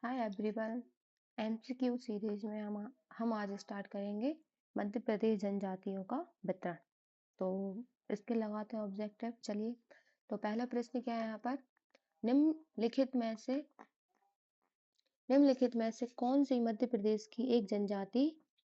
Hi everyone. MCQ series में हम आज स्टार्ट करेंगे मध्य प्रदेश जनजातियों का वितरण। तो इसके लगाते हैं ऑब्जेक्टिव। चलिए, तो पहला प्रश्न क्या है यहाँ पर। निम्नलिखित में से निम्नलिखित में से कौन सी मध्य प्रदेश की एक जनजाति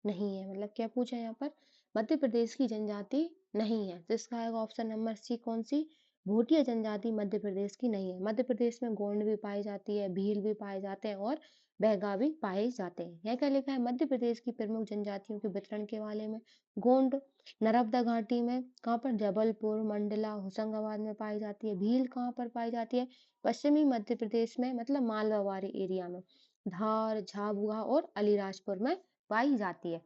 नहीं है। मतलब क्या पूछा है यहाँ पर, मध्य प्रदेश की जनजाति नहीं है, तो इसका आएगा ऑप्शन नंबर सी। कौन सी? भोटिया जनजाति मध्य प्रदेश की नहीं है। मध्य प्रदेश में गोंड भी पाई जाती है, भील भी पाए जाते हैं और बैगा भी पाए जाते हैं। यहाँ क्या लिखा है, मध्य प्रदेश की प्रमुख जनजातियों के वितरण के बारे में। गोंड नर्मदा घाटी में, कहाँ पर? जबलपुर, मंडला, होशंगाबाद में पाई जाती है। भील कहाँ पर पाई जाती है? पश्चिमी मध्य प्रदेश में, मतलब मालवावारी एरिया में। धार, झाबुआ और अलीराजपुर में पाई जाती है।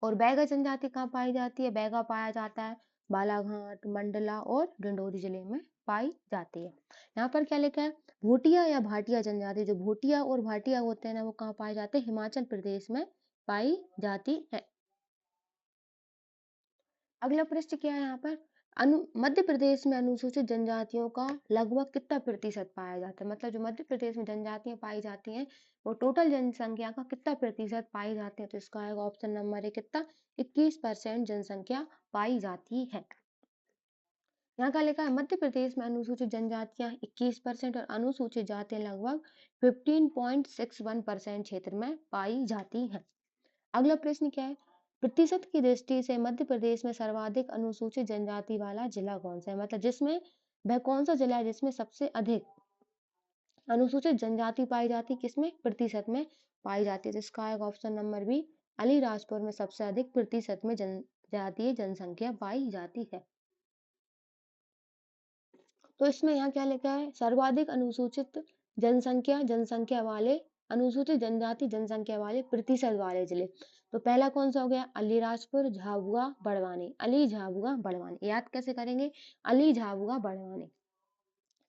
और बैगा जनजाति कहाँ पाई जाती है? बैगा पाया जाता है बालाघाट, मंडला और डिंडोरी जिले में पाई जाती है। यहाँ पर क्या लिखा है, भोटिया या भाटिया जनजाति। जो भोटिया और भाटिया होते हैं ना, वो कहाँ पाए जाते हैं? हिमाचल प्रदेश में पाई जाती है। अगला प्रश्न क्या है यहाँ पर, मध्य प्रदेश में अनुसूचित जनजातियों का लगभग कितना प्रतिशत पाया जाता है। मतलब जो मध्य प्रदेश में जनजातियां पाई जाती हैं, वो टोटल जनसंख्या का कितना प्रतिशत पाई जाते हैं। तो इसका आएगा ऑप्शन नंबर ए, कितना? 21% जनसंख्या पाई जाती है। यहाँ का लिखा है, मध्य प्रदेश में अनुसूचित जनजातियां 21% और अनुसूचित जातियां लगभग 15.61% क्षेत्र में पाई जाती हैं। अगला प्रश्न क्या है, प्रतिशत की दृष्टि से मध्य प्रदेश में सर्वाधिक अनुसूचित जनजाति वाला जिला कौन सा है। मतलब जिसमें वह कौन सा जिला है जिसमें सबसे अधिक अनुसूचित जनजाति पाई जाती है, किसमें? प्रतिशत में पाई जाती है। जिसका आएगा ऑप्शन नंबर बी, अलीराजपुर में सबसे अधिक प्रतिशत में जनजातीय जनसंख्या पाई जाती है। तो इसमें यहाँ क्या लिखा है, सर्वाधिक अनुसूचित जनसंख्या वाले, अनुसूचित जनजाति जनसंख्या वाले प्रतिशत वाले जिले। तो पहला कौन सा हो गया? अलीराजपुर, झाबुआ, बड़वानी। अली, झाबुआ, बड़वानी। याद कैसे करेंगे? अली, झाबुआ, बड़वानी।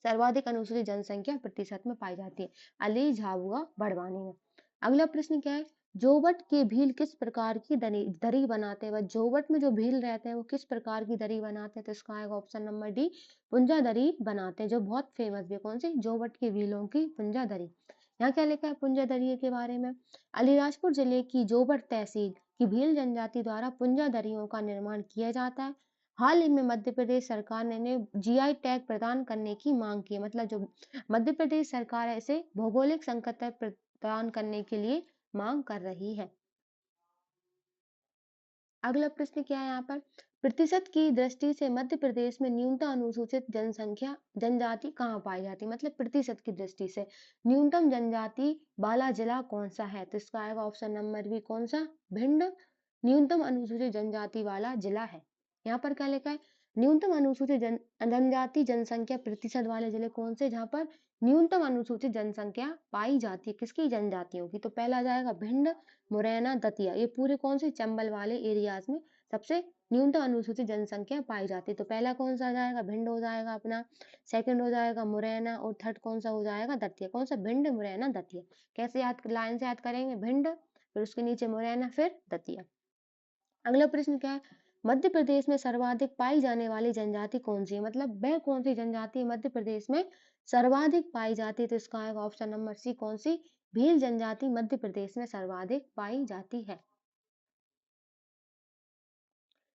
सर्वाधिक अनुसूचित जनसंख्या प्रतिशत में पाई जाती है अली, झाबुआ, बड़वानी में। अगला प्रश्न क्या है, जोवट के भील किस प्रकार की दरी बनाते हैं। वह जोवट में जो भील रहते हैं वो किस प्रकार की दरी बनाते हैं। तो इसका आएगा ऑप्शन नंबर डी, पुंजा दरी बनाते हैं, जो बहुत फेमस भी है। कौन सी? जोवट के भीलों की पुंजा दरी। यहाँ क्या लिखा है पुंजा दरी के बारे में, अलीराजपुर जिले की जोवट तहसील की भील जनजाति द्वारा पुंजा दरियों का निर्माण किया जाता है। हाल ही में मध्य प्रदेश सरकार ने जीआई टैग प्रदान करने की मांग की है। मतलब जो मध्य प्रदेश सरकार है, इसे भौगोलिक संकट प्रदान करने के लिए मांग कर रही है। अगला प्रश्न क्या है यहाँ पर, प्रतिशत की दृष्टि से मध्य प्रदेश में न्यूनतम अनुसूचित जनसंख्या जनजाति कहाँ पाई जाती है। मतलब प्रतिशत की दृष्टि से न्यूनतम जनजाति वाला जिला कौन सा है। तो इसका आएगा ऑप्शन नंबर बी, कौन सा? भिंड न्यूनतम अनुसूचित जनजाति वाला जिला है। यहाँ पर क्या लिखा है, न्यूनतम अनुसूचित जनजाति जनसंख्या प्रतिशत वाले जिले कौन से, जहाँ पर न्यूनतम अनुसूचित जनसंख्या पाई जाती है, किसकी? जनजातियों की। तो पहला आ जाएगा भिंड, मुरैना, दतिया। ये पूरे कौन से? चंबल वाले एरियाज में सबसे न्यूनतम अनुसूचित जनसंख्या पाई जाती है। तो पहला कौन सा आ जाएगा? भिंड हो जाएगा अपना, सेकंड हो जाएगा मुरैना और थर्ड कौन सा हो जाएगा? दतिया। कौन सा? भिंड, मुरैना, दतिया। कैसे याद, लाइन से याद करेंगे, भिंड फिर उसके नीचे मुरैना फिर दतिया। अगला प्रश्न क्या है, मध्य प्रदेश में सर्वाधिक पाई जाने वाली जनजाति कौन सी है। मतलब वह कौन सी जनजाति मध्य प्रदेश में सर्वाधिक पाई जाती है। तो इसका आएगा ऑप्शन नंबर सी, कौन सी? भील जनजाति मध्य प्रदेश में सर्वाधिक पाई जाती है।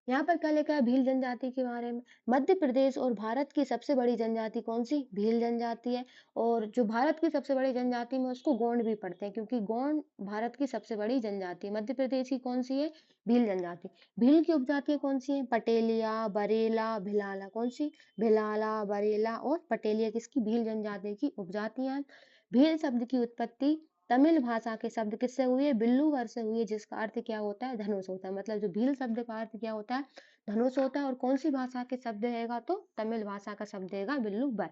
यहाँ पर क्या लिखा है भील जनजाति के बारे में, मध्य प्रदेश और भारत की सबसे बड़ी जनजाति कौन सी? भील जनजाति है। और जो भारत की सबसे बड़ी जनजाति में उसको गोंड भी पढ़ते हैं, क्योंकि गोंड भारत की सबसे बड़ी जनजाति है। मध्य प्रदेश की कौन सी है? भील जनजाति। भील की उपजातियां कौन सी है? पटेलिया, बरेला, भिलाला। कौन सी? भिलाला, बरेला और पटेलिया किसकी? भील जनजाति की उपजातियां हैं। भील शब्द की उत्पत्ति तमिल भाषा के शब्द किससे हुई है? बिल्लूवर से हुई है, जिसका अर्थ क्या होता है? धनुष होता है। मतलब जो भील शब्द का अर्थ क्या होता है? धनुष होता है। और कौन सी भाषा के शब्द रहेगा? तो तमिल भाषा का शब्द रहेगा बिल्लूवर।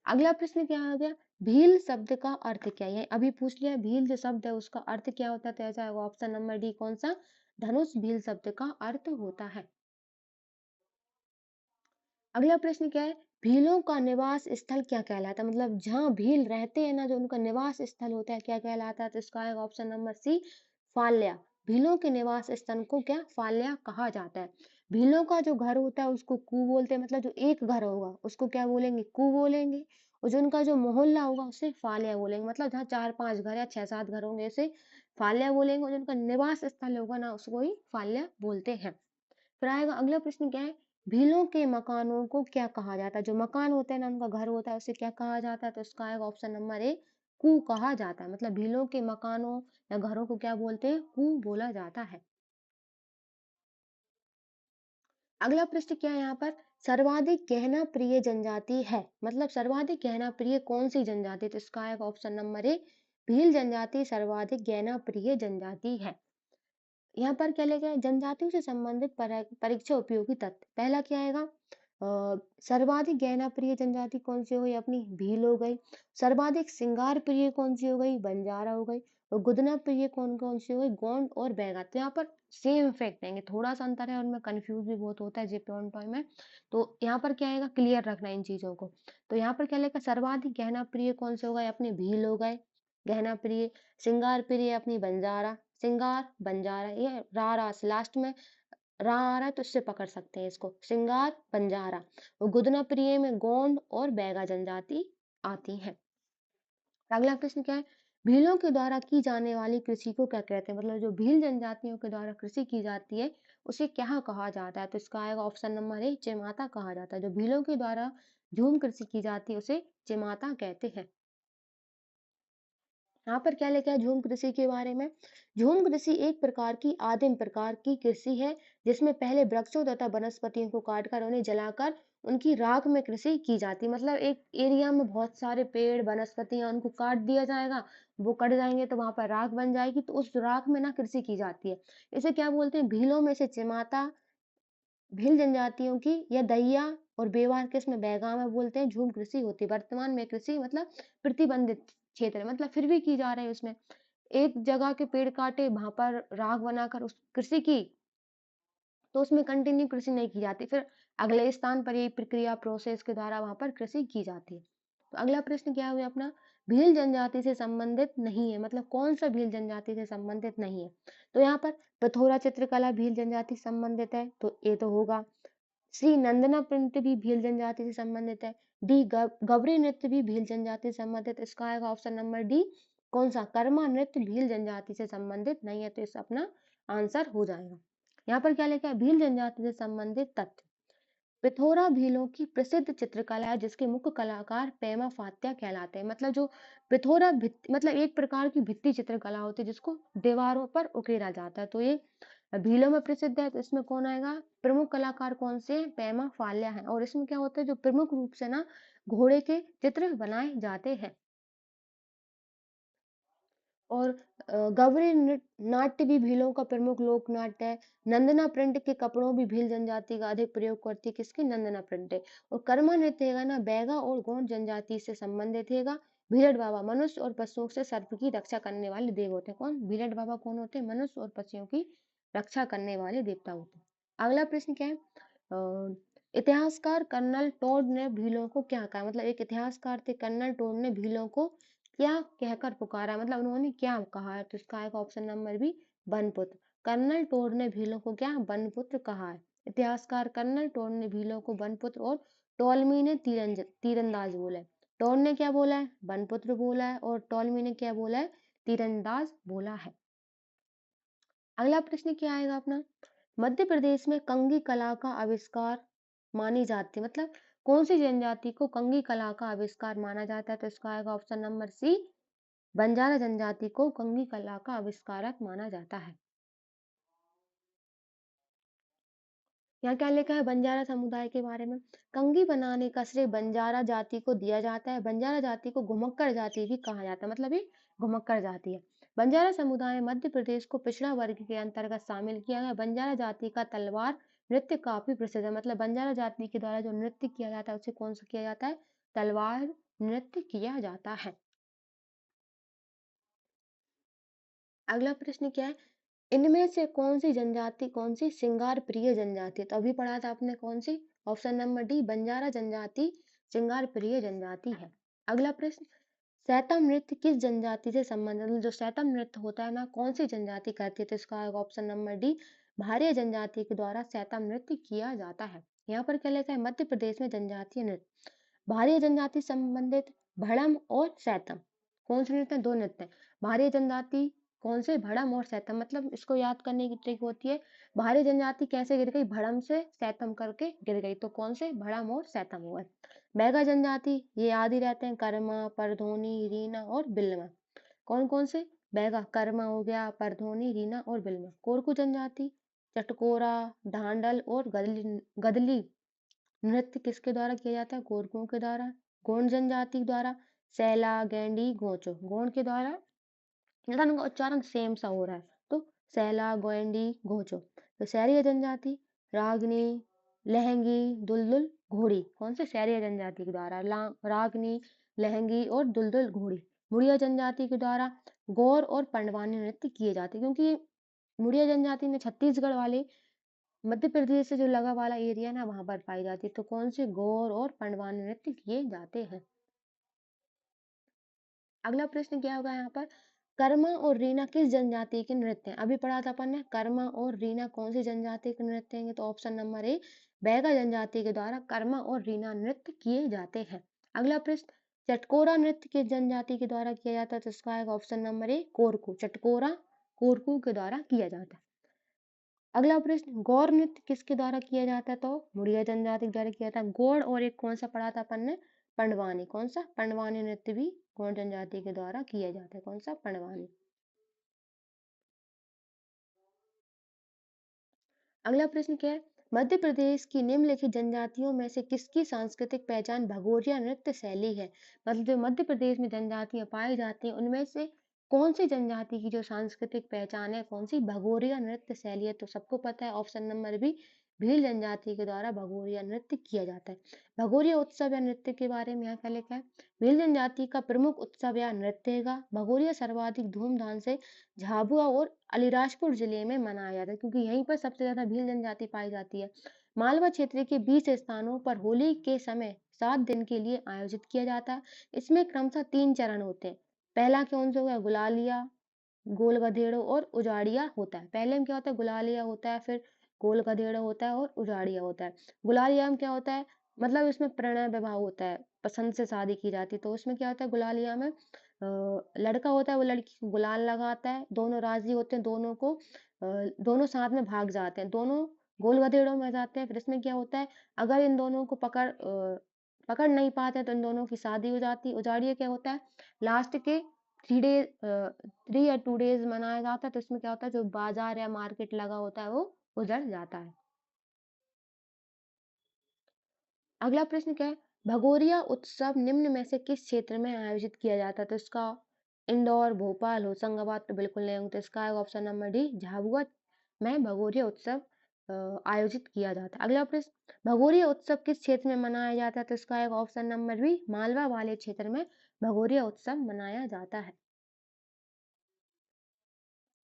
अगला प्रश्न क्या आ गया, भील शब्द का अर्थ क्या है? अभी पूछ लिया भील जो शब्द है उसका अर्थ क्या होता है। तो ऐसा होगा ऑप्शन नंबर डी, कौन सा? धनुष भील शब्द का अर्थ होता है। अगला प्रश्न क्या है, भीलों का निवास स्थल क्या कहलाता है। मतलब जहाँ भील रहते हैं ना, जो उनका निवास स्थल होता है, क्या कहलाता है। तो इसका आएगा ऑप्शन नंबर सी, फाल्या। भीलों के निवास स्थल को क्या? फाल्या कहा जाता है। भीलों का जो घर होता है उसको कू बोलते हैं। मतलब जो एक घर होगा उसको क्या बोलेंगे? कू बोलेंगे। और जो उनका जो मोहल्ला होगा उसे फालिया बोलेंगे, मतलब जहाँ 4-5 घर या 6-7 घर होंगे उसे फालिया बोलेंगे, और जो उनका निवास स्थल होगा ना उसको ही फालिया बोलते हैं। फिर आएगा अगला प्रश्न क्या है, भीलों के मकानों को क्या कहा जाता है? जो मकान होते हैं ना, उनका घर होता है, उसे क्या कहा जाता है? तो इसका आएगा ऑप्शन नंबर ए, कू कहा जाता है। मतलब भीलों के मकानों या घरों को क्या बोलते हैं? कू बोला जाता है। अगला प्रश्न क्या है यहाँ पर, सर्वाधिक गहना प्रिय जनजाति है, मतलब सर्वाधिक गहना प्रिय कौन सी जनजाति? तो इसका आएगा ऑप्शन नंबर ए, भील जनजाति सर्वाधिक गहना प्रिय जनजाति है। यहाँ पर क्या लिखा है, जनजातियों से संबंधित परीक्षा उपयोगी तथ्य। पहला क्या आएगा, सर्वाधिक गहना प्रिय जनजाति कौन सी हो गई? अपनी भील हो गई। सर्वाधिक श्रृंगार प्रिय कौन सी हो गई? बंजारा हो गई। और गुदना प्रिय कौन कौन सी हो गई? गोंड और बैगा। तो यहाँ पर सेम फैक्ट देंगे, थोड़ा सा अंतर है, उनमें कंफ्यूज भी बहुत होता है जे पॉइंट में। तो यहाँ पर क्या आएगा, क्लियर रखना इन चीजों को। तो यहाँ पर क्या लिखा, सर्वाधिक गहना प्रिय कौन से हो गए? अपने भील हो गए गहना प्रिय। श्रृंगार प्रिय अपनी बंजारा, श्रृंगार बंजारा, ये रा रा से लास्ट में रा आ रहा है तो इससे पकड़ सकते हैं इसको, श्रृंगार बंजारा। और गुदना प्रिय में गोंड और बैगा जनजाति आती है। अगला प्रश्न क्या है, भीलों के द्वारा की जाने वाली कृषि को क्या कहते हैं? मतलब जो भील जनजातियों के द्वारा कृषि की जाती है उसे क्या कहा जाता है? तो इसका आएगा ऑप्शन नंबर ए, चिमाता कहा जाता है। जो भीलों के द्वारा झूम कृषि की जाती है उसे चिमाता कहते हैं। यहाँ पर क्या लिखा है झूम कृषि के बारे में, झूम कृषि एक प्रकार की आदिम प्रकार की कृषि है जिसमें पहले वृक्षों तथा वनस्पतियों को काटकर उन्हें जलाकर उनकी राख में कृषि की जाती है। मतलब एक एरिया में बहुत सारे पेड़ वनस्पतियां, उनको काट दिया जाएगा, वो कट जाएंगे तो वहां पर राख बन जाएगी, तो उस राख में ना कृषि की जाती है। इसे क्या बोलते हैं? भीलों में से चिमाता भील जनजातियों की, या दहिया और बेवार किस्म बैगा में बोलते हैं झूम कृषि होती है। वर्तमान में कृषि मतलब प्रतिबंधित क्षेत्र है, मतलब फिर भी की जा रही है उसमें। एक जगह के पेड़ काटे, वहां पर राख बनाकर उस कृषि की, तो उसमें कंटिन्यू कृषि नहीं की जाती, फिर अगले स्थान पर ये प्रक्रिया प्रोसेस के द्वारा वहां पर कृषि की जाती है। तो अगला प्रश्न क्या हुआ अपना, भील जनजाति से संबंधित नहीं है, मतलब कौन सा भील जनजाति से संबंधित नहीं है? तो यहाँ पर पिथौरा चित्रकला भील जनजाति से संबंधित है, तो ये तो होगा। श्री नंदना नृत्य भी भील जनजाति से संबंधित है। डी गवरी नृत्य भी भील जनजाति से संबंधित है। इसका आएगा ऑप्शन नंबर डी, कौन सा? कर्मा नृत्य भील जनजाति से संबंधित नहीं है, तो इस अपना आंसर हो जाएगा। यहाँ पर क्या लिखा है, भील जनजाति से संबंधित तथ्य। पिथौरा भीलों की प्रसिद्ध चित्रकला है जिसके मुख्य कलाकार पेमा फात्या कहलाते हैं। मतलब जो पिथौरा मतलब एक प्रकार की भित्ति चित्रकला होती है जिसको दीवारों पर उकेरा जाता है, तो ये भीलों में प्रसिद्ध है। तो इसमें कौन आएगा, प्रमुख कलाकार कौन से हैं? पेमा फाल्या है। और इसमें क्या होता है, जो प्रमुख रूप से ना घोड़े के चित्र बनाए जाते हैं। और गवरी नाट्य भी भीलों का प्रमुख लोक नाट्य है। नंदना प्रिंट के कपड़ों भी भील जनजाति का अधिक प्रयोग करती है, किसकी? नंदना प्रिंट है। और कर्मा नृत्य हैगा ना बैगा और गोंड जनजाति से संबंधित हैगा। भीलड़ बाबा मनुष्य और पशुओं से सर्प की रक्षा करने वाले देव होते हैं। कौन? भीलड़ बाबा कौन होते हैं? मनुष्य और पशुओं की रक्षा करने वाले देवता होते हैं। अगला प्रश्न क्या है, इतिहासकार कर्नल टोड ने भीलों को क्या कहा? मतलब एक इतिहासकार थे कर्नल टोड ने भीलों को क्या कहकर पुकारा, मतलब उन्होंने क्या कहा है? तो इसका आएगा ऑप्शन नंबर बी, बनपुत्र। कर्नल टोड ने भीलों को क्या बनपुत्र कहा है? इतिहासकार कर्नल टोड ने भीलों को बनपुत्र और टोलमी ने तीरंदाज बोला है। टोड ने क्या बोला है? बनपुत्र बोला है, और टोलमी ने क्या बोला है? तीरंदाज बोला है। अगला प्रश्न क्या आएगा अपना, मध्य प्रदेश में कंगी कला का आविष्कार मानी जाती है, मतलब कौन सी जनजाति को कंगी कला का आविष्कार माना जाता है? तो इसका आएगा ऑप्शन नंबर सी, बंजारा जनजाति को कंगी कला का आविष्कारक माना जाता है। यहाँ क्या लिखा है बंजारा समुदाय के बारे में, कंगी बनाने का श्रेय बंजारा जाति को दिया जाता है। बंजारा जाति को घुमक्कड़ जाति भी कहा जाता है, मतलब ये घुमक्कड़ जाति है। बंजारा समुदाय मध्य प्रदेश को पिछड़ा वर्ग के अंतर्गत शामिल किया गया। बंजारा जाति का तलवार नृत्य काफी प्रसिद्ध है, मतलब बंजारा जाति के द्वारा जो नृत्य किया जाता है उसे कौन सा किया जाता है? तलवार नृत्य किया जाता है। अगला प्रश्न क्या है, इनमें से कौन सी जनजाति कौन सी श्रृंगार प्रिय जनजाति है? तो अभी पढ़ा था आपने कौन सी, ऑप्शन नंबर डी, बंजारा जनजाति श्रृंगार प्रिय जनजाति है। अगला प्रश्न, सैतम नृत्य किस जनजाति से संबंधित, मतलब जो सैतम नृत्य होता है ना कौन सी जनजाति करती है? तो इसका आएगा ऑप्शन नंबर डी, भारिया जनजाति के द्वारा सैतम नृत्य किया जाता है। यहाँ पर क्या लिखा है, मध्य प्रदेश में जनजातीय नृत्य भारी जनजाति संबंधित भड़म और सैतम। कौन से नृत्य हैं? दो नृत्य हैं। भारी जनजाति कौन से? भड़म और सैतम। मतलब इसको याद करने की ट्रिक होती है, भारी जनजाति कैसे गिर गई? भड़म से सैतम करके गिर गई, तो कौन से? भड़म और सैतम हुए। बैगा जनजाति ये याद ही रहते हैं, कर्मा, परधोनी, रीना और बिल्मा। कौन कौन से? बैगा, कर्मा हो गया, परधोनी, रीना और बिल्मा। कोरकू जनजाति चटकोरा, ढांडल और गदली गदली नृत्य किसके द्वारा किया जाता है? गोरकुओं के द्वारा। गोंड जनजाति द्वारा सैला, गैंडी, गोचो। गोंड के द्वारा, मतलब इनका उच्चारण सेम सा हो रहा है, तो सैला, गोंडी, गोचो। तो सैरिया जनजाति रागनी, लहंगी, दुलदुल, घोड़ी। कौन से? सैरिया जनजाति के द्वारा रागनी, लहंगी और दुलदुल, घोड़ी। मुड़िया जनजाति के द्वारा गौर और पंडवानी नृत्य किए जाते हैं, क्योंकि मुड़िया जनजाति ने छत्तीसगढ़ वाले मध्य प्रदेश से जो लगा वाला एरिया ना, वहां पर पाई जाती है। तो कौन से? गौर और पंडवानी नृत्य किए जाते हैं। अगला प्रश्न क्या होगा यहाँ पर? कर्मा और रीना किस जनजाति के नृत्य हैं? अभी पढ़ा था अपन ने, कर्मा और रीना कौन सी जनजाति के नृत्य हैं? तो ऑप्शन नंबर ए, बैगा जनजाति के द्वारा कर्मा और रीना नृत्य किए जाते हैं। अगला प्रश्न, चटकोरा नृत्य किस जनजाति के द्वारा किया जाता है? तो इसका आएगा ऑप्शन नंबर ए, कोरकू। चटकोरा कोरकू के द्वारा किया जाता है। अगला प्रश्न, गौर नृत्य किसके द्वारा किया जाता है? तो मुड़िया जनजाति के द्वारा किया जाता है। गौड़ और एक कौन सा पढ़ा था अपन ने? पंडवानी। कौन सा? पंडवानी नृत्य भी गौड़ जनजाति के द्वारा किया जाता है। कौन सा? पंडवानी। अगला प्रश्न क्या है? मध्य प्रदेश की निम्नलिखित जनजातियों में से किसकी सांस्कृतिक पहचान भगोरिया नृत्य शैली है? मतलब जो मध्य प्रदेश में जनजातियां पाई जाती हैं, उनमें से कौन सी जनजाति की जो सांस्कृतिक पहचान है, कौन सी? भगोरिया नृत्य शैली है। तो सबको पता है ऑप्शन नंबर बी, भील जनजाति के द्वारा भगोरिया नृत्य किया जाता है। भगोरिया उत्सव या नृत्य के बारे में यहाँ क्या लिखा है? भील जनजाति का प्रमुख उत्सव या नृत्य है भगोरिया, सर्वाधिक धूमधाम से झाबुआ और अलीराजपुर जिले में मनाया जाता है, क्योंकि यहीं पर सबसे ज्यादा भील जनजाति पाई जाती है। मालवा क्षेत्र के 20 स्थानों पर होली के समय 7 दिन के लिए आयोजित किया जाता है। इसमें क्रमशः 3 चरण होते हैं। पहला कौन सा होगा? गुलालिया, गोल गधेड़ो और उजाड़िया होता है। पहले में क्या होता है? गुलालिया होता है, फिर गोल गधेड़ो होता है और उजाड़िया होता है। गुलालिया में क्या होता है? मतलब इसमें प्रणय विवाह होता है, पसंद से शादी की जाती है। तो उसमें क्या होता है? गुलालिया में लड़का होता है, वो लड़की को गुलाल लगाता है, दोनों राजी होते हैं, दोनों साथ में भाग जाते हैं, दोनों गोल गधेड़ों में जाते हैं। फिर इसमें क्या होता है? अगर इन दोनों को पकड़ नहीं पाते तो इन दोनों की शादी हो जाती है। उजाड़िया क्या होता है? लास्ट के 3 या 2 डेज मनाया जाता है। तो इसमें क्या होता है? जो बाजार या मार्केट लगा होता है वो उजड़ जाता है। अगला प्रश्न क्या है? भगोरिया उत्सव निम्न में से किस क्षेत्र में आयोजित किया जाता है? तो इसका इंदौर, भोपाल, होशंगाबाद तो बिल्कुल नहीं होंगे, तो इसका है ऑप्शन नंबर डी, झाबुआ में भगोरिया उत्सव आयोजित किया जाता है। अगला प्रश्न, भगोरिया उत्सव किस क्षेत्र में मनाया जाता है? तो इसका है ऑप्शन नंबर बी, मालवा वाले क्षेत्र में भगोरिया उत्सव मनाया जाता है।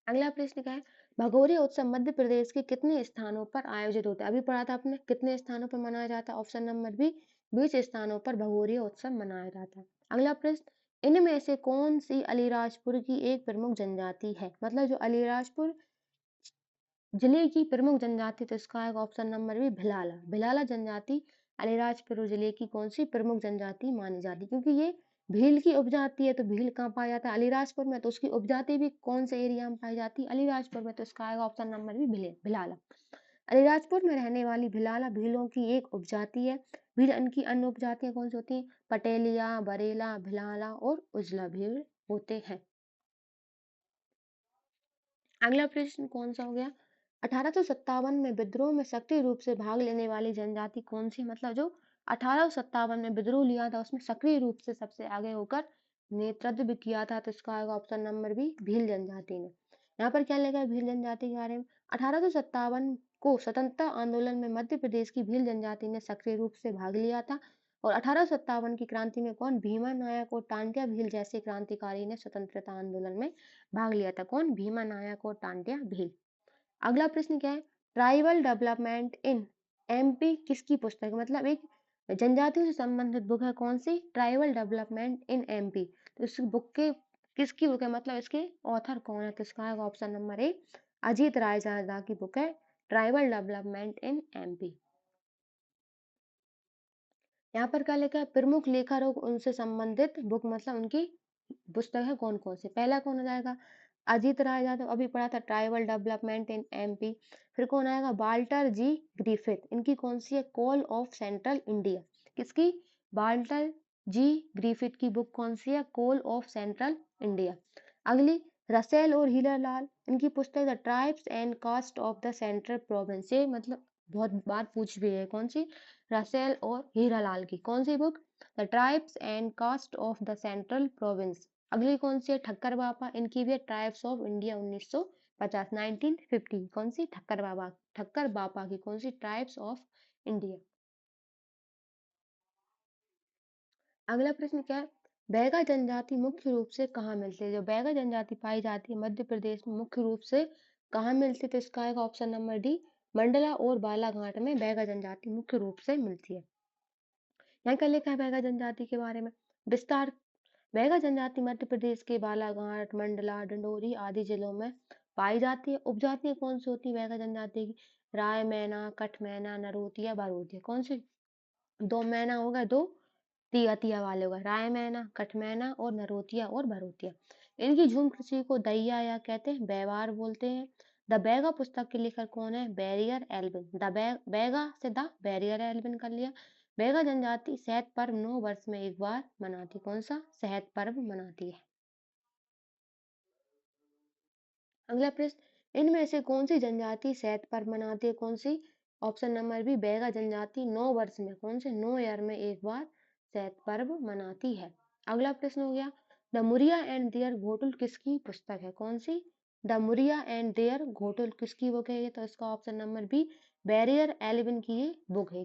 अगला प्रश्न क्या है? भगोरिया उत्सव मध्य प्रदेश के कितने स्थानों पर आयोजित होता है? अभी पढ़ा था आपने, कितने स्थानों पर मनाया जाता है? ऑप्शन नंबर बी, 20 स्थानों पर भगोरिया उत्सव मनाया जाता है। अगला प्रश्न, इनमें से कौन सी अलीराजपुर की एक प्रमुख जनजाति है? मतलब जो अलीराजपुर जिले की प्रमुख जनजाति, तो इसका है option number B, Bhilala. Bhilala जनजाति अलीराजपुर जिले की कौन सी प्रमुख जनजाति मानी जाती है? क्योंकि ये भील की उपजाति है, तो भील कहाँ पाया जाता है? अलीराजपुर में। तो उसकी उपजाति भी कौन से एरिया में पाई जाती है? अलीराजपुर में। तो इसका आएगा option number B, Bhilala. Alirajpur में रहने वाली भिलाला भीलों की एक उपजाति है। भील इनकी अन्य उपजातियां कौन सी होती हैं? पटेलिया, बरेला, भिलाला और उजला भील होते हैं। अगला प्रश्न कौन सा हो गया? 1857 में विद्रोह में सक्रिय रूप से भाग लेने वाली जनजाति कौन सी? मतलब जो 1857 में विद्रोह लिया था, उसमें सक्रिय रूप से सबसे आगे होकर नेतृत्व भी किया था। तो इसका आएगा ऑप्शन नंबर बी, भील जनजाति ने। यहाँ पर क्या लिखा है भील जनजाति के बारे में? 1857 को स्वतंत्रता आंदोलन में मध्य प्रदेश की भील जनजाति ने सक्रिय रूप से भाग लिया था। और 1857 की क्रांति में कौन? भीमा नायक और टांटिया भील जैसे क्रांतिकारी ने स्वतंत्रता आंदोलन में भाग लिया था। कौन? भीमा नायक और टांटिया भील। अगला प्रश्न क्या है? ट्राइबल डेवलपमेंट इन एमपी किसकी पुस्तक है? मतलब एक जनजातियों से संबंधित बुक है। कौन सी? Tribal development in MP. तो इस बुक के किसकी बुक है? मतलब इसके ऑथर कौन है? तो इसका है ऑप्शन नंबर ए, अजीत राय झाझा की बुक है ट्राइबल डेवलपमेंट इन एमपी। यहाँ पर क्या लिखा है, प्रमुख लेखक उनसे संबंधित बुक मतलब उनकी पुस्तक है कौन कौन सी। पहला कौन हो जाएगा, अजीत राय यादव, अभी पढ़ा था ट्राइबल डेवलपमेंट इन एमपी। फिर कौन आएगा, वाल्टर जी ग्रिफिथ, इनकी कौन सी है, कॉल ऑफ सेंट्रल इंडिया। किसकी, वाल्टर जी ग्रिफिथ की बुक कौन सी है, कॉल ऑफ सेंट्रल इंडिया। अगली, रसेल और हीरालाल, इनकी पुस्तक the tribes and caste of the central province, ये मतलब बहुत बार पूछ भी है, कौन सी, रसेल और हीरालाल की कौन सी book, the tribes and caste of the central province. अगली कौन सी है, ठक्कर बापा, इनकी भी है ट्राइब्स ऑफ इंडिया 1950 1950, कौन सी, ठक्कर बाबा, ठक्कर बापा की कौन सी, ट्राइब्स ऑफ इंडिया। अगला प्रश्न क्या है, बैगा जनजाति मुख्य रूप से कहाँ मिलती है। जो बैगा जनजाति पाई जाती है मध्य प्रदेश में मुख्य रूप से कहाँ मिलती है, तो इसका आएगा ऑप्शन नंबर डी, मंडला और बालाघाट में बैगा जनजाति मुख्य रूप से मिलती है। यहाँ क्या लिखा है बैगा जनजाति के बारे में, विस्तार। बैगा जनजाति मध्य प्रदेश के बालाघाट, मंडला, डिंडोरी आदि जिलों में पाई जाती है। उपजातियां कौन सी होती है बैगा जनजाति की, राय मैना, कठ मैना, नरोतिया, बारोतिया, कौन सी, दो मैना होगा, दो तिया तिया वाले होगा, राय मैना, कठ मैना और नरोतिया और भरोतिया। इनकी झूम कृषि को दैया या कहते हैं, व्यवहार बोलते हैं। द बैगा पुस्तक के लेखक कौन है, बैरियर एल्विन, बैगा से द बैरियर एल्विन कर लिया। बैगा जनजाति शहद पर्व 9 वर्ष में एक बार मनाती, कौन सा, शहद पर्व मनाती है। अगला प्रश्न, इनमें से कौन सी जनजाति शहद पर्व मनाती है, कौन सी, ऑप्शन नंबर बी, बैगा जनजाति 9 वर्ष में, कौन से, 9 ईयर में एक बार शहद पर्व मनाती है। अगला प्रश्न हो गया, the Muria and their ghotul किसकी पुस्तक है, कौन सी, the Muria and their ghotul किसकी बुक है, ये तो इसका option number B, Verrier Elwin की ये बुक है।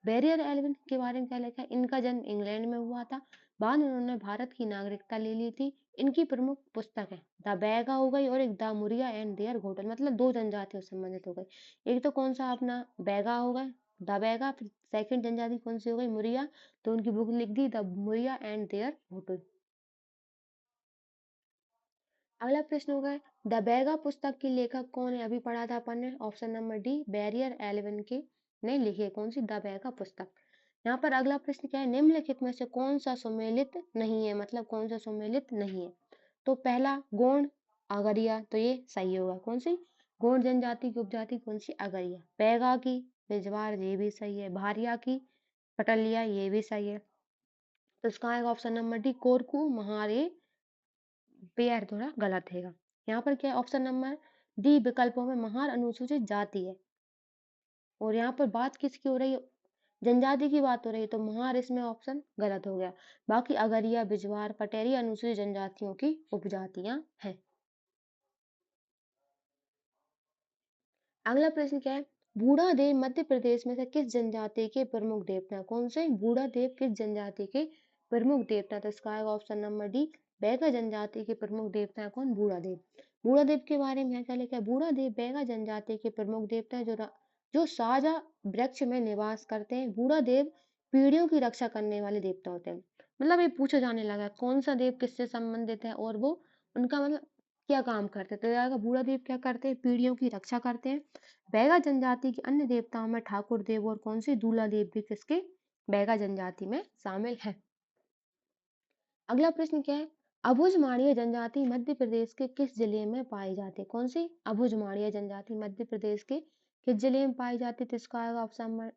बैरियर एल्विन के बारे में क्या लिखा है, इनका जन्म इंग्लैंड में हुआ था, बाद में उन्होंने भारत की नागरिकता ले ली थी। इनकी प्रमुख पुस्तक है द बैगा हो गई और एक द मुरिया एंड देयर घोटल, मतलब दो जनजातियों से संबंधित हो गई। एक तो कौन सा अपना बैगा हो गया, द बैगा, फिर सेकंड जनजाति कौन सी हो गई, मुरिया, तो उनकी बुक लिख दी द मुरिया एंड देयर घोटल। अगला प्रश्न हो गया, द बैगा पुस्तक के लेखक कौन है, अभी पढ़ा था अपन ने, option number D, Verrier Elwin के ने लिखी है, कौन सी, द बैगा पुस्तक। यहाँ पर अगला प्रश्न क्या है, निम्नलिखित में से कौन सा सुमेलित नहीं है, मतलब कौन सा सुमेलित नहीं है। तो पहला गोंड अगरिया, तो ये सही होगा, कौन सी, गोंड जनजाति की उपजाति कौन सी, अगरिया। बैगा की बिजवार, ये भी सही है। भारिया की पटलिया, ये भी सही है। तो इसका आएगा ऑप्शन नंबर डी, कोरकू महारे, पेयर थोड़ा गलत है। यहाँ पर क्या है, ऑप्शन नंबर डी विकल्पों में महार अनुसूचित जाति है, और यहाँ पर बात किसकी हो रही है, जनजाति की बात हो रही है, तो महार इसमें ऑप्शन गलत हो गया। बाकी अगरिया, बिजवार, पटेरी अनुसूचित जनजातियों की उपजातियां हैं। अगला प्रश्न क्या है, बूढ़ा देव मध्य प्रदेश में से किस जनजाति के प्रमुख देवता हैं, कौन से, बूढ़ा देव किस जनजाति के प्रमुख देवता हैं? तो इसका आएगा ऑप्शन नंबर डी, बैगा जनजाति के प्रमुख देवता है कौन, बूढ़ा देव। बूढ़ा देव के बारे में क्या लिखा है, बूढ़ा देव बैगा जनजाति के प्रमुख देवता है, जो साजा वृक्ष में निवास करते हैं। बूढ़ा देव पीढ़ियों की रक्षा करने वाले देवता होते हैं। मतलब ये पूछा जाने लगा है, कौन सा देव किससे संबंधित है और वो उनका मतलब क्या काम करते हैं, तो आएगा बूढ़ा देव क्या करते हैं, पीढ़ियों की रक्षा करते हैं। बैगा जनजाति के अन्य देवताओं में ठाकुर देव और कौन सी, दूला देव भी किसके, बैगा जनजाति में शामिल है। अगला प्रश्न क्या है, अबुझमाड़िया जनजाति मध्य प्रदेश के किस जिले में पाई जाती है, कौन सी, अबुझमाड़िया जनजाति मध्य प्रदेश के किस जिले में पाई जाती है, तो इसका आएगा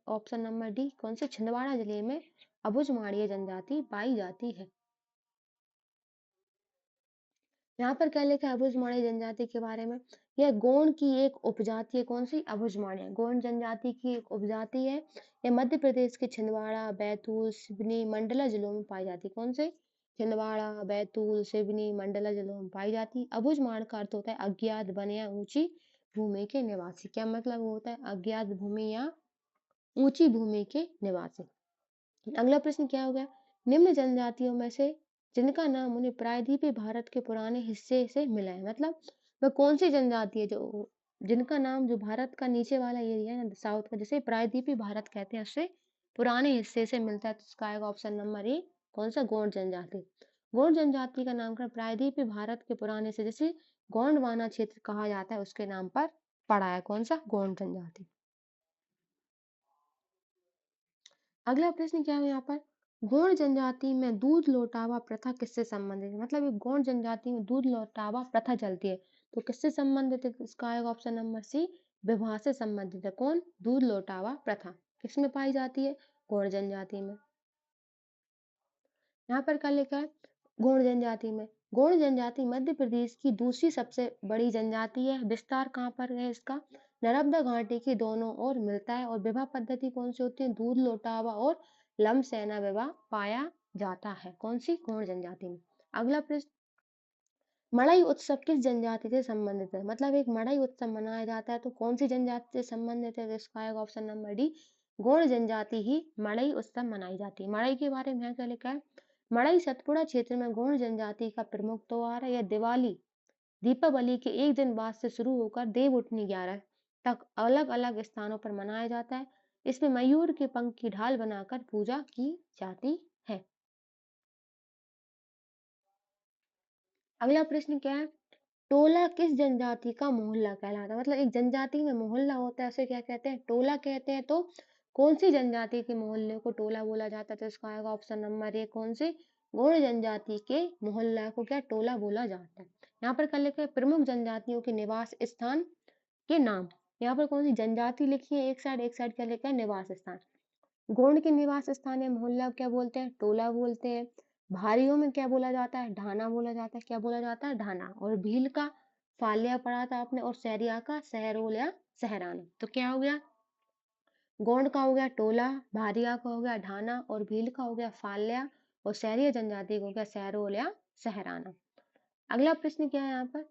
ऑप्शन नंबर डी, कौन से, छिंदवाड़ा जिले में अबुझमाड़िया जनजाति पाई जाती है। यहाँ पर क्या लिखा है अबुझमाड़ी जनजाति के बारे में, यह गोंड की एक उपजाति है, कौन सी, अबुझमाड़ी, गोंड जनजाति की एक उपजाति है। यह मध्य प्रदेश के छिंदवाड़ा, बैतूल, सिवनी, मंडला जिलों में पाई जाती है, कौन से, छिंदवाड़ा, बैतूल, सिवनी, मंडला जिलों में पाई जाती है। अबुझमाड़ का अर्थ होता है अज्ञात वन या ऊंची भूमि के निवासी, क्या मतलब होता है, अज्ञात भूमि या ऊंची भूमि के निवासी। अगला प्रश्न क्या हो गया, निम्न जनजातियों में से जिनका नाम उन्हें प्रायद्वीपीय भारत के पुराने हिस्से से मिला है, मतलब वह कौन सी जनजाति है जो जिनका नाम जो भारत का नीचे वाला एरिया है ना, साउथ का, जैसे प्रायद्वीपीय भारत कहते हैं, उससे पुराने हिस्से से मिलता है, तो इसका आएगा ऑप्शन नंबर ए, कौन सा, गोंड जनजाति। गोंड जनजाति का नामकरण प्रायद्वीपीय भारत के पुराने से, जैसे गोंडवाना क्षेत्र कहा जाता है, उसके नाम पर पड़ा है, कौन सा, गोंड जनजाति। अगला प्रश्न क्या है यहाँ पर? गौड़ जनजाति में दूध लौटावा प्रथा किससे संबंधित है? मतलब ये गौड़ जनजाति में दूध लौटावा प्रथा चलती है, तो किससे संबंधित है? तो इसका आएगा ऑप्शन नंबर सी, विवाह से संबंधित है। कौन? दूध लौटावा प्रथा किसमें पाई जाती है? गौड़ जनजाति में। यहाँ पर क्या लिखा है? गौड़ जनजाति में। गौड़ जनजाति मध्य प्रदेश की दूसरी सबसे बड़ी जनजाति है। विस्तार कहाँ पर है इसका? नर्मदा घाटी के दोनों ओर मिलता है। और विवाह पद्धति कौन सी होती है? दूध लौटावा और लम्बसेना विवाह पाया जाता है। कौन सी? गौड़ जनजाति में। अगला प्रश्न, मड़ई उत्सव किस जनजाति से संबंधित है? मतलब एक मड़ई उत्सव मनाया जाता है, तो कौन सी जनजाति से संबंधित है? तो इसका आएगा ऑप्शन नंबर डी, गौड़ जनजाति ही मड़ई उत्सव मनाई जाती है। मड़ई के बारे में यहाँ क्या लिखा है? मड़ई सतपुड़ा क्षेत्र में गौड़ जनजाति का प्रमुख त्योहार है। यह दिवाली दीपावली के एक दिन बाद से शुरू होकर देव उठनी 11 तक अलग अलग स्थानों पर मनाया जाता है। इसमें मयूर के पंख की ढाल बनाकर पूजा की जाती है। अगला प्रश्न क्या है? टोला किस जनजाति का मोहल्ला कहलाता है? मतलब एक जनजाति में मोहल्ला होता है, उसे क्या कहते हैं? टोला कहते हैं। तो कौन सी जनजाति के मोहल्ले को टोला बोला जाता है? तो इसका आएगा ऑप्शन नंबर ए, कौन सी? गौड़ जनजाति के मोहल्ला को क्या टोला बोला जाता है। यहाँ पर क्या लिखा है? प्रमुख जनजातियों के निवास स्थान के नाम। यहाँ पर कौन सी जनजाति लिखी है? एक साइड क्या लिखा है? निवास स्थान। गोंड के निवास स्थान है मोहल्ला क्या बोलते हैं? टोला बोलते हैं। भारियों में क्या बोला जाता है? ढाना बोला जाता है। क्या बोला जाता है? ढाना। और भील का फाल्या पढ़ा था आपने, और सहरिया का सहरोल या सहराना। तो क्या हो गया? गोंड का हो गया टोला, भारिया का हो गया ढाना, और भील का हो गया फाल्या, और सहरिया जनजाति का हो गया सहरोल या सहराना। अगला प्रश्न क्या है यहाँ पर?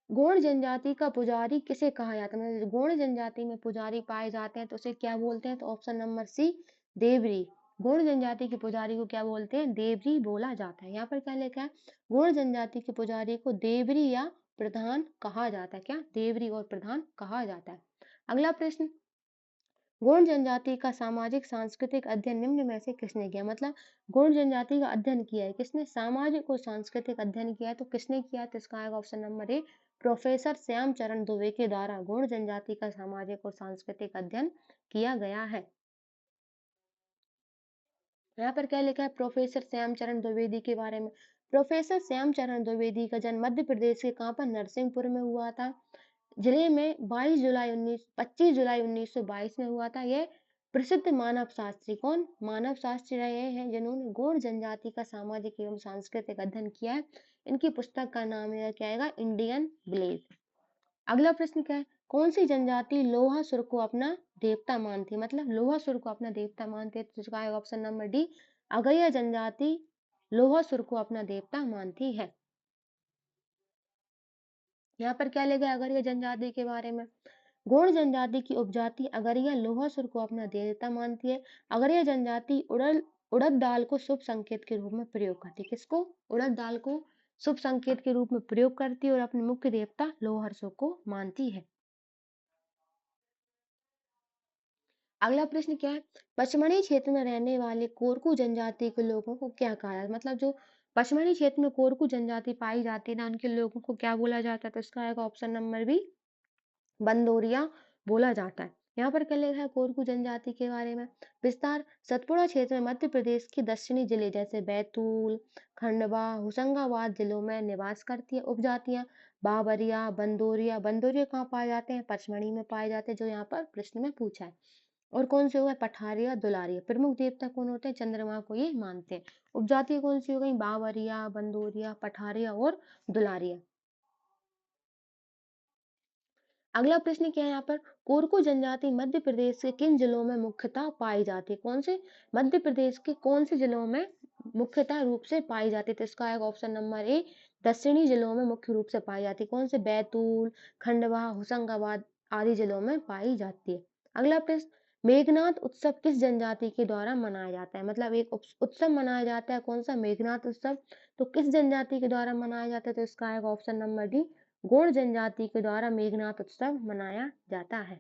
गौड़ जनजाति का पुजारी किसे कहा जाता है? मतलब गौड़ जनजाति में पुजारी पाए जाते हैं, तो उसे क्या बोलते हैं? तो option number C, Devri. Gaur जनजाति के पुजारी को क्या बोलते हैं? देवरी बोला जाता है। यहाँ पर क्या लिखा है? गौड़ जनजाति के पुजारी को देवरी या प्रधान कहा जाता है। क्या? देवरी और प्रधान कहा जाता है। अगला प्रश्न, गौड़ जनजाति का सामाजिक सांस्कृतिक अध्ययन निम्न में से किसने किया? मतलब गौड़ जनजाति का अध्ययन किया है किसने? सामाजिक और सांस्कृतिक अध्ययन किया है, तो किसने किया? तो इसका आएगा ऑप्शन नंबर ए, प्रोफेसर श्याम चरण दुबे के द्वारा गौड़ जनजाति का सामाजिक और सांस्कृतिक अध्ययन किया गया है। यहाँ पर क्या लिखा है? प्रोफेसर श्यामचरण द्विवेदी के बारे में। प्रोफेसर श्यामचरण द्विवेदी का जन्म मध्य प्रदेश के कहाँ पर? नरसिंहपुर में हुआ था। जिले में 25 जुलाई 1922 में हुआ था। यह प्रसिद्ध मानव शास्त्री, कौन? मानव शास्त्री रहे हैं जिन्होंने गौड़ जनजाति का सामाजिक एवं सांस्कृतिक अध्ययन किया है। इनकी पुस्तक का नाम है क्या आएगा? Indian village. अगला प्रश्न क्या है? कौन सी जनजाति लोहासुर को अपना देवता मानती है? मतलब लोहासुर को अपना देवता मानती है, तो इसका आएगा ऑप्शन नंबर डी, अगरिया जनजाति लोहासुर को अपना देवता मानती है। यहाँ पर क्या लिखा है अगरिया जनजाति के बारे में? गौड़ जनजाति की उपजाति अगरिया लोहासुर को अपना देवता मानती है। अगरिया जनजाति उड़द दाल को शुभ संकेत के रूप में प्रयोग करती है। किसको? उड़द दाल को शुभ संकेत के रूप में प्रयोग करती है और अपने मुख्य देवता लोहासुर को मानती है। अगला प्रश्न क्या है? पचमढ़ी क्षेत्र में रहने वाले कोरकू जनजाति के लोगों को क्या कहा जाता है? मतलब जो पचमढ़ी क्षेत्र में कोरकू जनजाति पाई जाती है ना, उनके लोगों को क्या बोला जाता है? तो इसका आएगा ऑप्शन नंबर बी, बंदोरिया बोला जाता है। यहाँ पर क्या लिखा है कोरकू जनजाति के बारे में? विस्तार सतपुड़ा क्षेत्र में मध्य प्रदेश के दक्षिणी जिले जैसे बैतूल, खंडवा, होशंगाबाद जिलों में निवास करती है। उपजातियां बाबरिया, बंदोरिया। बंदोरिया कहाँ पाए जाते हैं? पचमढ़ी में पाए जाते हैं, जो यहाँ पर प्रश्न में पूछा है। और कौन से हो गए? पठारिया, दुलारिया। प्रमुख देवता कौन होते हैं? चंद्रमा को ये मानते हैं। उपजाति कौन सी हो गई? बावरिया, बंदोरिया, पठारिया और दुलारिया। अगला प्रश्न क्या है यहाँ पर? कोरकू जनजाति मध्य प्रदेश के किन जिलों में मुख्यतः पाई जाती है? कौन से? मध्य प्रदेश के कौन से जिलों में मुख्यतः रूप से पाई जाती है? तो इसका आएगा ऑप्शन नंबर ए, दक्षिणी जिलों में मुख्य रूप से पाई जाती है। कौन से? बैतूल, खंडवा, होशंगाबाद आदि जिलों में पाई जाती है। अगला प्रश्न, मेघनाथ उत्सव किस जनजाति के द्वारा मनाया जाता है? मतलब एक उत्सव मनाया जाता है, कौन सा? मेघनाथ उत्सव। तो किस जनजाति के द्वारा मनाया जाता है? तो इसका आएगा ऑप्शन नंबर डी, गौड़ जनजाति के द्वारा मेघनाथ उत्सव मनाया जाता है।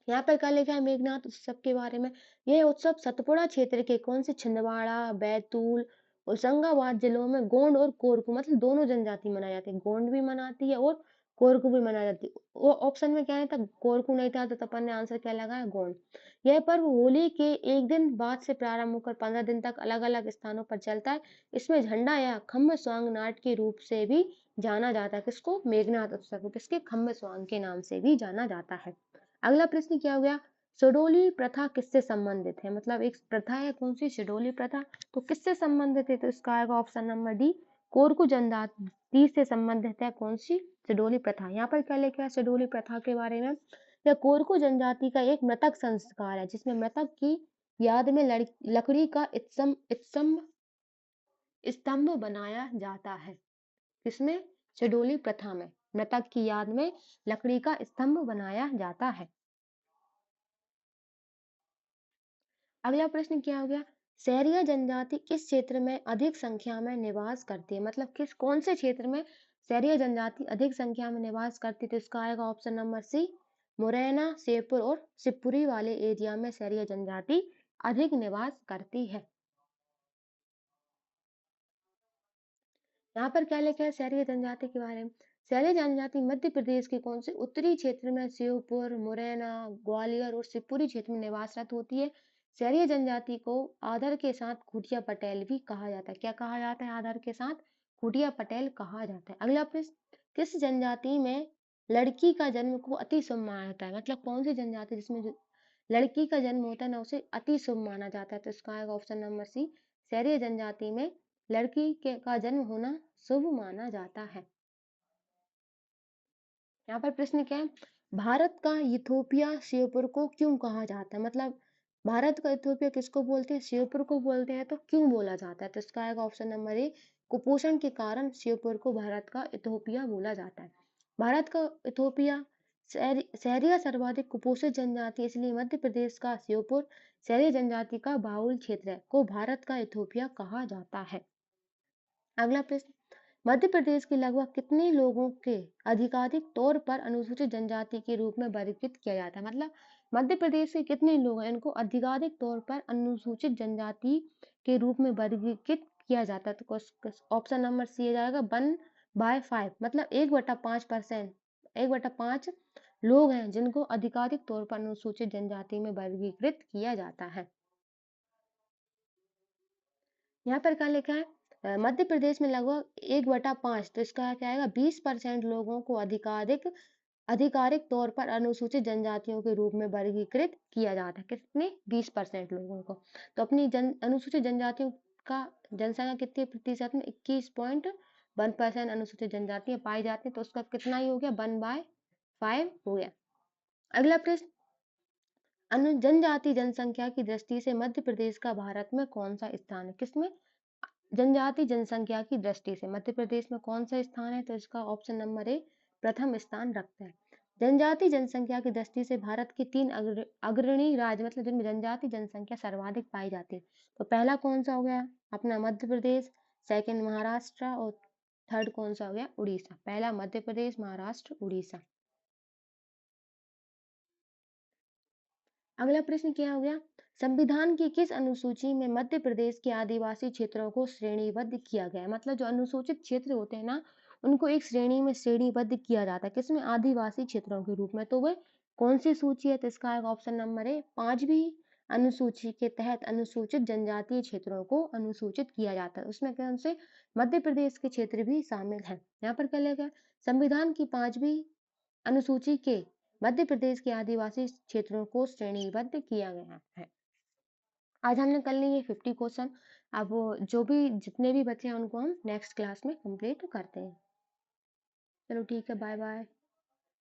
यहाँ पर क्या लिखा है मेघनाथ उत्सव के बारे में? यह उत्सव सतपुड़ा क्षेत्र के कौन से? छिंदवाड़ा, बैतूल, होशंगाबाद जिलों में गोंड और कोरकू मतलब दोनों जनजाति मनाई जाती है। गोंड भी मनाती है और कोरकू भी मनाई जाती है। वो ऑप्शन में क्या है था, कोरकू नहीं था, तो अपन ने आंसर क्या लगाया, गोंड। यह पर्व होली के एक दिन बाद से प्रारंभ होकर 15 दिन तक अलग अलग स्थानों पर चलता है। इसमें झंडा या खम्ब स्वांग नाट के रूप से भी जाना जाता है। किसको, मेघनाथ उत्सव को किसके, खम्ब स्वांग के नाम से भी जाना जाता है। अगला प्रश्न क्या हो गया, सुडोली प्रथा किससे संबंधित है, मतलब एक प्रथा है, कौन सी, सुडोली प्रथा, तो किससे संबंधित है, तो इसका आएगा ऑप्शन नंबर डी, कोरकू जनजाति से संबंधित है। कौन सी, सिडोली प्रथा। यहाँ पर क्या लिखा है सिडोली प्रथा के बारे में, यह कोरकू जनजाति का एक मृतक संस्कार है जिसमें मृतक की याद में लकड़ी का स्तंभ बनाया जाता है। किसमें, सिडोली प्रथा में मृतक की याद में लकड़ी का स्तंभ बनाया जाता है। अगला प्रश्न क्या हो गया, सहरिया जनजाति किस क्षेत्र में अधिक संख्या में निवास करती है, मतलब किस कौन से क्षेत्र में सहरिया जनजाति अधिक संख्या में निवास करती है, तो इसका आएगा option number C, Morena, Sherpur और शिवपुरी वाले एरिया में सहरिया जनजाति अधिक निवास करती है। यहाँ पर क्या लिखा है सहरिया जनजाति के बारे में, सहरिया जनजाति मध्य प्रदेश के कौन से उत्तरी क्षेत्र में श्योपुर, मुरैना, ग्वालियर और शिवपुरी क्षेत्र में निवासरत होती है। सहरिया जनजाति को आदर के साथ खूटिया पटेल भी कहा जाता है। क्या कहा जाता है, आदर के साथ खूटिया पटेल कहा जाता है। अगला प्रश्न, किस जनजाति में लड़की का जन्म को अति शुभ माना जाता है, मतलब कौन सी जनजाति जिसमें लड़की का जन्म होता है ना उसे अति शुभ माना जाता है, तो इसका आएगा ऑप्शन नंबर सी, सहरिया जनजाति में लड़की के का जन्म होना शुभ माना जाता है। यहाँ पर प्रश्न क्या है, भारत का इथोपिया श्योपुर को क्यों कहा जाता है, मतलब भारत का इथोपिया किसको बोलते हैं, श्योपुर को बोलते हैं, तो क्यों बोला जाता है, तो इसका आएगा ऑप्शन नंबर ए, कुपोषण के कारण श्योपुर को भारत का इथोपिया बोला जाता है। भारत का इथोपिया सहरिया सर्वाधिक कुपोषित जनजाति है, इसलिए मध्य प्रदेश का श्योपुर सहरिया जनजाति का बाहुल क्षेत्र है को भारत का इथोपिया कहा जाता है। अगला प्रश्न, मध्य प्रदेश के लगभग कितने लोगों के आधिकारिक तौर पर अनुसूचित जनजाति के रूप में वर्गीकृत किया जाता है, मतलब मध्य प्रदेश के कितने लोग हैं इनको आधिकारिक तौर पर अनुसूचित जनजाति के रूप में वर्गीकृत किया जाता है, तो ऑप्शन नंबर सी आ जाएगा 1/5, मतलब 1/5%, 1/5 लोग हैं जिनको आधिकारिक तौर पर अनुसूचित जनजाति में वर्गीकृत किया जाता है। यहाँ पर क्या लिखा है, मध्य प्रदेश में लगभग 1/5, तो इसका क्या आएगा 20% लोगों को आधिकारिक तौर पर अनुसूचित जनजातियों के रूप में वर्गीकृत किया जाता है। कितने, 20% लोगों को। तो अपनी अनुसूचित जनजातियों का जनसंख्या कितने प्रतिशत में, 21.1% अनुसूचित जनजातियां पाई जाती है, तो उसका कितना ही हो गया, 1/5 हो गया। अगला प्रश्न, जनजाति जनसंख्या की दृष्टि से मध्य प्रदेश का भारत में कौन सा स्थान है, किसमें, जनजाति जनसंख्या की दृष्टि से मध्य प्रदेश में कौन सा स्थान है, तो इसका ऑप्शन नंबर ए प्रथम स्थान रखता है। जनजाति जनसंख्या की दृष्टि से भारत के 3 अग्रणी राज्य, मतलब जिनमें जनजाति जनसंख्या सर्वाधिक पाई जाती है, तो पहला कौन सा हो गया अपना मध्य प्रदेश, सेकंड महाराष्ट्र और थर्ड कौन सा हो गया, उड़ीसा। पहला मध्य प्रदेश, महाराष्ट्र, उड़ीसा। अगला प्रश्न क्या हो गया, संविधान की किस अनुसूची में मध्य प्रदेश के आदिवासी क्षेत्रों को श्रेणीबद्ध किया गया है, मतलब जो अनुसूचित क्षेत्र होते हैं ना उनको एक श्रेणी में श्रेणीबद्ध किया जाता है, किसमें, आदिवासी क्षेत्रों के रूप में, तो वह कौन सी सूची है, तो इसका आएगा ऑप्शन नंबर ए, 5वीं अनुसूची के तहत अनुसूचित जनजातीय क्षेत्रों को अनुसूचित किया जाता है, उसमें कौन से, मध्य प्रदेश के क्षेत्र भी शामिल है। यहाँ पर क्या लिखा है, संविधान की 5वीं अनुसूची के मध्य प्रदेश के आदिवासी क्षेत्रों को श्रेणीबद्ध किया गया है। आज हमने कर लिए 50 क्वेश्चन। अब वो जो भी जितने भी बचे हैं उनको हम नेक्स्ट क्लास में कंप्लीट करते हैं। चलो ठीक है, बाय बाय।